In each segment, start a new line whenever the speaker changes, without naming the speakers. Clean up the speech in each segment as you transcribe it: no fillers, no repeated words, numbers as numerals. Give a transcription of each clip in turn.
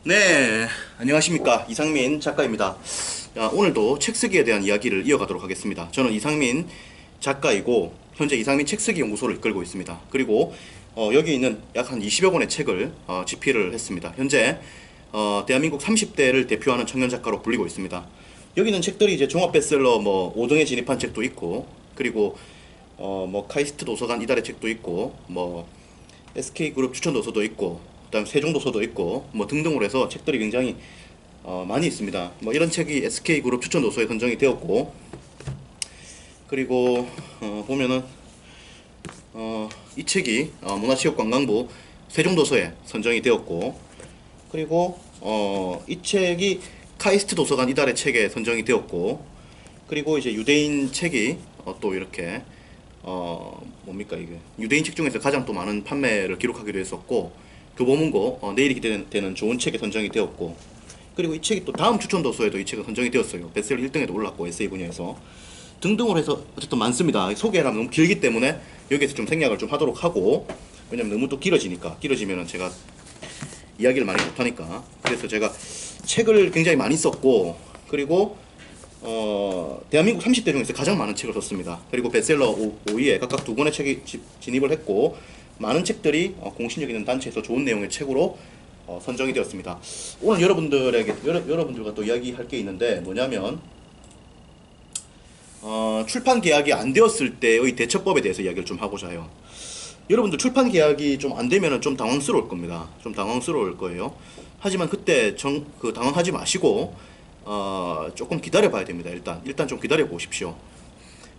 네, 안녕하십니까. 이상민 작가입니다. 오늘도 책 쓰기에 대한 이야기를 이어가도록 하겠습니다. 저는 이상민 작가이고 현재 이상민 책쓰기 연구소를 이끌고 있습니다. 그리고 여기 있는 약 한 20여 권의 책을 집필을 했습니다. 현재 대한민국 30대를 대표하는 청년 작가로 불리고 있습니다. 여기 있는 책들이 이제 종합 베스트셀러 5등에 진입한 책도 있고, 그리고 카이스트 도서관 이달의 책도 있고, SK그룹 추천 도서도 있고, 그다음 세종도서도 있고 등등으로 해서 책들이 굉장히 많이 있습니다. 이런 책이 SK그룹 추천 도서에 선정이 되었고, 그리고 보면은 이 책이 문화체육관광부 세종도서에 선정이 되었고, 그리고 이 책이 카이스트 도서관 이달의 책에 선정이 되었고, 그리고 이제 유대인 책이 또 이렇게 뭡니까 이게 유대인 책 중에서 가장 또 많은 판매를 기록하기도 했었고, 교보문고 내일이 기대되는 좋은 책에 선정이 되었고, 그리고 이 책이 또 다음 추천 도서에도 이 책은 선정이 되었어요. 베스트셀러 1등에도 올랐고 에세이 분야에서 등등으로 해서 어쨌든 많습니다. 소개를 하면 너무 길기 때문에 여기에서 좀 생략을 좀 하도록 하고, 왜냐면 너무 또 길어지면은 제가 이야기를 많이 못하니까. 그래서 제가 책을 굉장히 많이 썼고, 그리고 대한민국 30대 중에서 가장 많은 책을 썼습니다. 그리고 베스트셀러 5위에 각각 2권의 책이 진입을 했고, 많은 책들이 공신력 있는 단체에서 좋은 내용의 책으로 선정이 되었습니다. 오늘 여러분들과 또 이야기할 게 있는데 뭐냐면, 출판 계약이 안 되었을 때의 대처법에 대해서 이야기를 좀 하고자 해요. 여러분들 출판 계약이 좀 안 되면은 좀 당황스러울 겁니다. 좀 당황스러울 거예요. 하지만 그때 당황하지 마시고 조금 기다려 봐야 됩니다. 일단 좀 기다려 보십시오.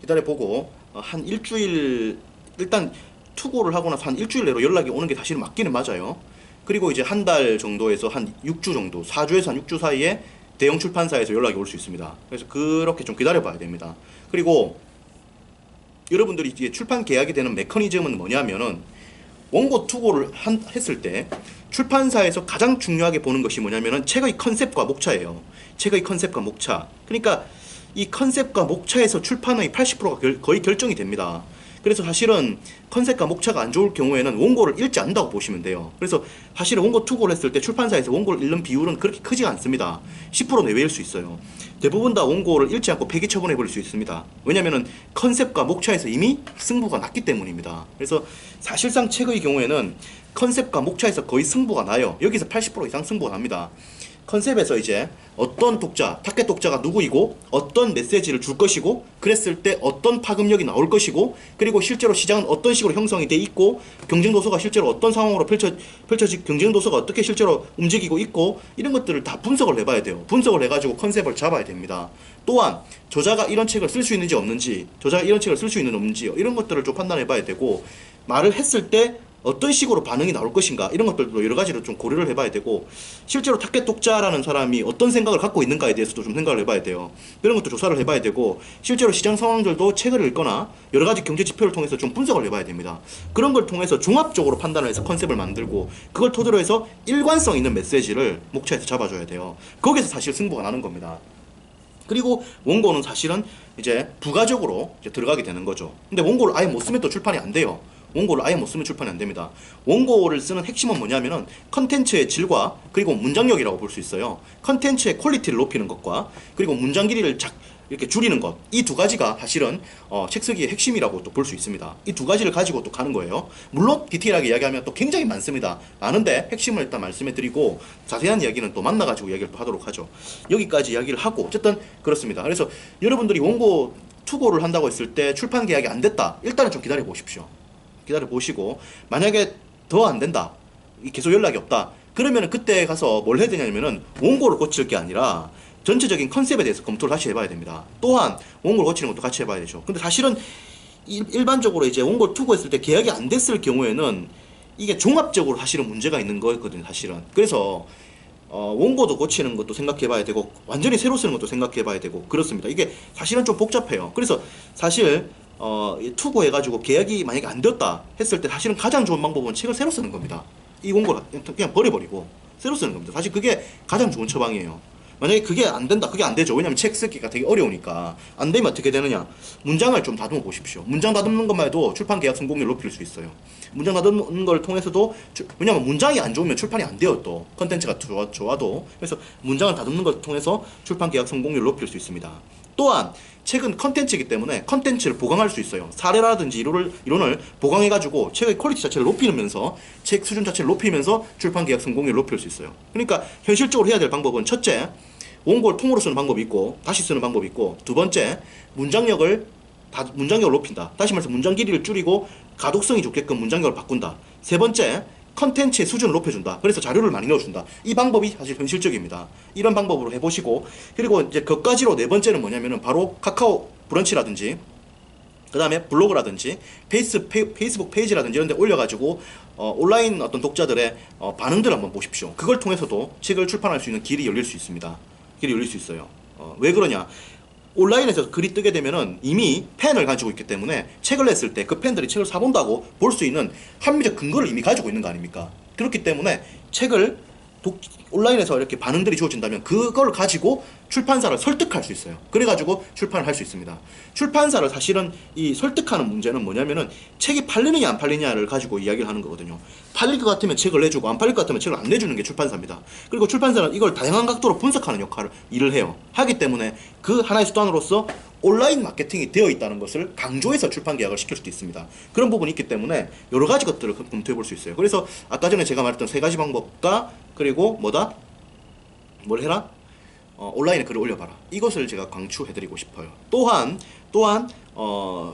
기다려 보고 한 일주일, 일단 투고를 하고 나서 한 일주일 내로 연락이 오는 게 사실은 맞기는 맞아요. 그리고 이제 한 달 정도에서 한 6주 정도, 4주에서 한 6주 사이에 대형 출판사에서 연락이 올 수 있습니다. 그래서 그렇게 좀 기다려 봐야 됩니다. 그리고 여러분들이 이제 출판 계약이 되는 메커니즘은 뭐냐면은, 원고 투고를 했을 때 출판사에서 가장 중요하게 보는 것이 뭐냐면은 책의 컨셉과 목차예요. 책의 컨셉과 목차. 그러니까 이 컨셉과 목차에서 출판의 80%가 거의 결정이 됩니다. 그래서 사실은 컨셉과 목차가 안 좋을 경우에는 원고를 읽지 않는다고 보시면 돼요. 그래서 사실은 원고 투고를 했을 때 출판사에서 원고를 읽는 비율은 그렇게 크지가 않습니다. 10% 내외일 수 있어요. 대부분 다 원고를 읽지 않고 폐기 처분해버릴 수 있습니다. 왜냐면은 컨셉과 목차에서 이미 승부가 났기 때문입니다. 그래서 사실상 책의 경우에는 컨셉과 목차에서 거의 승부가 나요. 여기서 80% 이상 승부가 납니다. 컨셉에서 이제 어떤 독자, 타겟 독자가 누구이고 어떤 메시지를 줄 것이고, 그랬을 때 어떤 파급력이 나올 것이고, 그리고 실제로 시장은 어떤 식으로 형성이 돼 있고, 경쟁 도서가 실제로 어떤 상황으로 펼쳐지 경쟁 도서가 어떻게 실제로 움직이고 있고, 이런 것들을 다 분석을 해봐야 돼요. 분석을 해가지고 컨셉을 잡아야 됩니다. 또한 저자가 이런 책을 쓸 수 있는지 없는지, 저자가 이런 책을 쓸 수 있는지 없는지, 이런 것들을 좀 판단해봐야 되고, 말을 했을 때 어떤 식으로 반응이 나올 것인가, 이런 것들도 여러 가지로 좀 고려를 해봐야 되고, 실제로 타겟 독자라는 사람이 어떤 생각을 갖고 있는가에 대해서도 좀 생각을 해봐야 돼요. 그런 것도 조사를 해봐야 되고, 실제로 시장 상황들도 책을 읽거나 여러 가지 경제 지표를 통해서 좀 분석을 해봐야 됩니다. 그런 걸 통해서 종합적으로 판단을 해서 컨셉을 만들고, 그걸 토대로 해서 일관성 있는 메시지를 목차에서 잡아줘야 돼요. 거기서 사실 승부가 나는 겁니다. 그리고 원고는 사실은 이제 부가적으로 이제 들어가게 되는 거죠. 근데 원고를 아예 못 쓰면 또 출판이 안 돼요. 원고를 아예 못 쓰면 출판이 안 됩니다. 원고를 쓰는 핵심은 뭐냐면은 컨텐츠의 질과 그리고 문장력이라고 볼 수 있어요. 컨텐츠의 퀄리티를 높이는 것과 그리고 문장 길이를 이렇게 줄이는 것, 이 두 가지가 사실은 책 쓰기의 핵심이라고 또 볼 수 있습니다. 이 두 가지를 가지고 또 가는 거예요. 물론 디테일하게 이야기하면 또 굉장히 많습니다. 많은데 핵심을 일단 말씀해 드리고, 자세한 이야기는 또 만나가지고 이야기를 또 하도록 하죠. 여기까지 이야기를 하고, 어쨌든 그렇습니다. 그래서 여러분들이 원고 투고를 한다고 했을 때 출판 계약이 안 됐다, 일단은 좀 기다려 보십시오. 기다려 보시고, 만약에 더 안 된다, 계속 연락이 없다, 그러면은 그때 가서 뭘 해야 되냐면은 원고를 고칠 게 아니라 전체적인 컨셉에 대해서 검토를 다시 해봐야 됩니다. 또한 원고를 고치는 것도 같이 해봐야 되죠. 근데 사실은 일반적으로 이제 원고를 투고했을 때 계약이 안 됐을 경우에는 이게 종합적으로 사실은 문제가 있는 거거든요, 사실은. 그래서 원고도 고치는 것도 생각해봐야 되고, 완전히 새로 쓰는 것도 생각해봐야 되고, 그렇습니다. 이게 사실은 좀 복잡해요. 그래서 사실 투고해가지고 계약이 만약에 안 되었다 했을 때 사실은 가장 좋은 방법은 책을 새로 쓰는 겁니다. 이 원고를 그냥 버려버리고 새로 쓰는 겁니다. 사실 그게 가장 좋은 처방이에요. 만약에 그게 안 된다, 그게 안 되죠. 왜냐면 책 쓰기가 되게 어려우니까. 안 되면 어떻게 되느냐? 문장을 좀 다듬어 보십시오. 문장 다듬는 것만 해도 출판 계약 성공률 높일 수 있어요. 문장 다듬는 걸 통해서도 왜냐면 문장이 안 좋으면 출판이 안 돼요. 또 컨텐츠가 좋아도. 그래서 문장을 다듬는 걸 통해서 출판 계약 성공률 높일 수 있습니다. 또한 책은 컨텐츠이기 때문에 컨텐츠를 보강할 수 있어요. 사례라든지 이론을 보강해가지고 책의 퀄리티 자체를 높이면서 책 수준 자체를 높이면서 출판 계약 성공률을 높일 수 있어요. 그러니까 현실적으로 해야 될 방법은 첫째, 원고를 통으로 쓰는 방법이 있고 다시 쓰는 방법이 있고, 두 번째, 문장력을 높인다. 다시 말해서 문장 길이를 줄이고 가독성이 좋게끔 문장력을 바꾼다. 세 번째, 컨텐츠의 수준을 높여준다. 그래서 자료를 많이 넣어준다. 이 방법이 사실 현실적입니다. 이런 방법으로 해보시고, 그리고 이제 그까지로 네 번째는 뭐냐면은 바로 카카오 브런치라든지 그 다음에 블로그라든지 페이스북 페이지라든지 이런 데 올려가지고 온라인 어떤 독자들의 반응들을 한번 보십시오. 그걸 통해서도 책을 출판할 수 있는 길이 열릴 수 있습니다. 길이 열릴 수 있어요. 왜 그러냐? 온라인에서 글이 뜨게 되면은 이미 팬을 가지고 있기 때문에 책을 냈을 때 그 팬들이 책을 사본다고 볼 수 있는 합리적 근거를 이미 가지고 있는 거 아닙니까? 그렇기 때문에 책을 온라인에서 이렇게 반응들이 주어진다면 그걸 가지고 출판사를 설득할 수 있어요. 그래가지고 출판을 할 수 있습니다. 출판사를 사실은 이 설득하는 문제는 뭐냐면은 책이 팔리느냐 안 팔리냐를 가지고 이야기를 하는 거거든요. 팔릴 것 같으면 책을 내주고 안 팔릴 것 같으면 책을 안 내주는 게 출판사입니다. 그리고 출판사는 이걸 다양한 각도로 분석하는 일을 해요. 하기 때문에 그 하나의 수단으로서 온라인 마케팅이 되어 있다는 것을 강조해서 출판 계약을 시킬 수도 있습니다. 그런 부분이 있기 때문에 여러 가지 것들을 검토해 볼 수 있어요. 그래서 아까 전에 제가 말했던 세 가지 방법과 그리고 뭘 해라? 온라인에 글을 올려봐라. 이것을 제가 강추해드리고 싶어요. 또한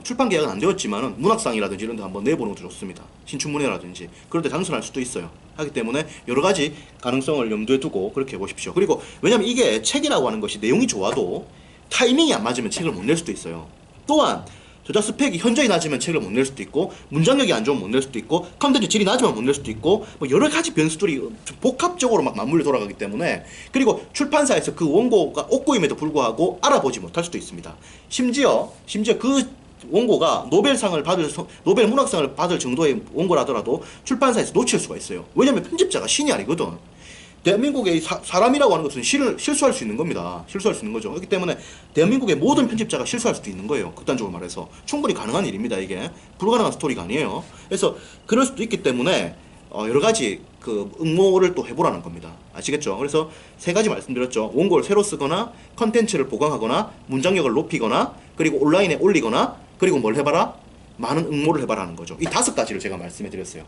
출판 계약은 안 되었지만은 문학상이라든지 이런 데 한번 내보는 것도 좋습니다. 신춘문예라든지 그럴 때 당선할 수도 있어요. 하기 때문에 여러 가지 가능성을 염두에 두고 그렇게 해보십시오. 그리고 왜냐면 이게 책이라고 하는 것이 내용이 좋아도 타이밍이 안 맞으면 책을 못 낼 수도 있어요. 또한 저자 스펙이 현저히 낮으면 책을 못 낼 수도 있고, 문장력이 안 좋으면 못 낼 수도 있고, 컨텐츠 질이 낮으면 못 낼 수도 있고, 뭐 여러 가지 변수들이 복합적으로 막 맞물려 돌아가기 때문에, 그리고 출판사에서 그 원고가 옥고임에도 불구하고 알아보지 못할 수도 있습니다. 심지어 그 원고가 노벨 문학상을 받을 정도의 원고라더라도 출판사에서 놓칠 수가 있어요. 왜냐면 편집자가 신이 아니거든. 대한민국의 사람이라고 하는 것은 실수할 수 있는 겁니다. 실수할 수 있는 거죠. 그렇기 때문에 대한민국의 모든 편집자가 실수할 수도 있는 거예요. 극단적으로 말해서. 충분히 가능한 일입니다. 이게. 불가능한 스토리가 아니에요. 그래서 그럴 수도 있기 때문에 여러 가지 그 응모를 또 해보라는 겁니다. 아시겠죠? 그래서 세 가지 말씀드렸죠. 원고를 새로 쓰거나 컨텐츠를 보강하거나 문장력을 높이거나 그리고 온라인에 올리거나 그리고 뭘 해봐라? 많은 응모를 해봐라는 거죠. 이 5가지를 제가 말씀해 드렸어요.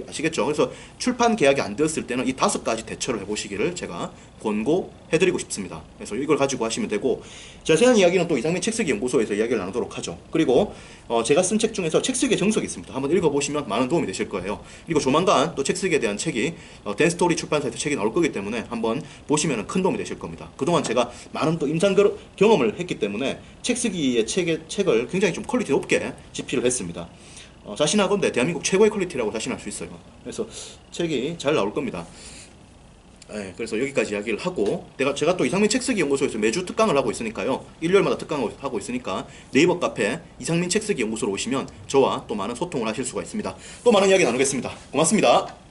아시겠죠? 그래서 출판 계약이 안 되었을 때는 이 5가지 대처를 해보시기를 제가 권고해드리고 싶습니다. 그래서 이걸 가지고 하시면 되고, 자세한 이야기는 또 이상민 책쓰기 연구소에서 이야기를 나누도록 하죠. 그리고 제가 쓴 책 중에서 책쓰기의 정석이 있습니다. 한번 읽어보시면 많은 도움이 되실 거예요. 그리고 조만간 또 책쓰기에 대한 책이 댄스토리 출판사에서 책이 나올 거기 때문에 한번 보시면 큰 도움이 되실 겁니다. 그동안 제가 많은 또 임상 경험을 했기 때문에 책쓰기의 책을 굉장히 좀 퀄리티 높게 집필을 했습니다. 자신하건대 대한민국 최고의 퀄리티라고 자신할 수 있어요. 그래서 책이 잘 나올 겁니다. 네, 그래서 여기까지 이야기를 하고, 제가 또 이상민 책쓰기 연구소에서 매주 특강을 하고 있으니까요. 일요일마다 특강을 하고 있으니까 네이버 카페 이상민 책쓰기 연구소로 오시면 저와 또 많은 소통을 하실 수가 있습니다. 또 많은 이야기 나누겠습니다. 고맙습니다.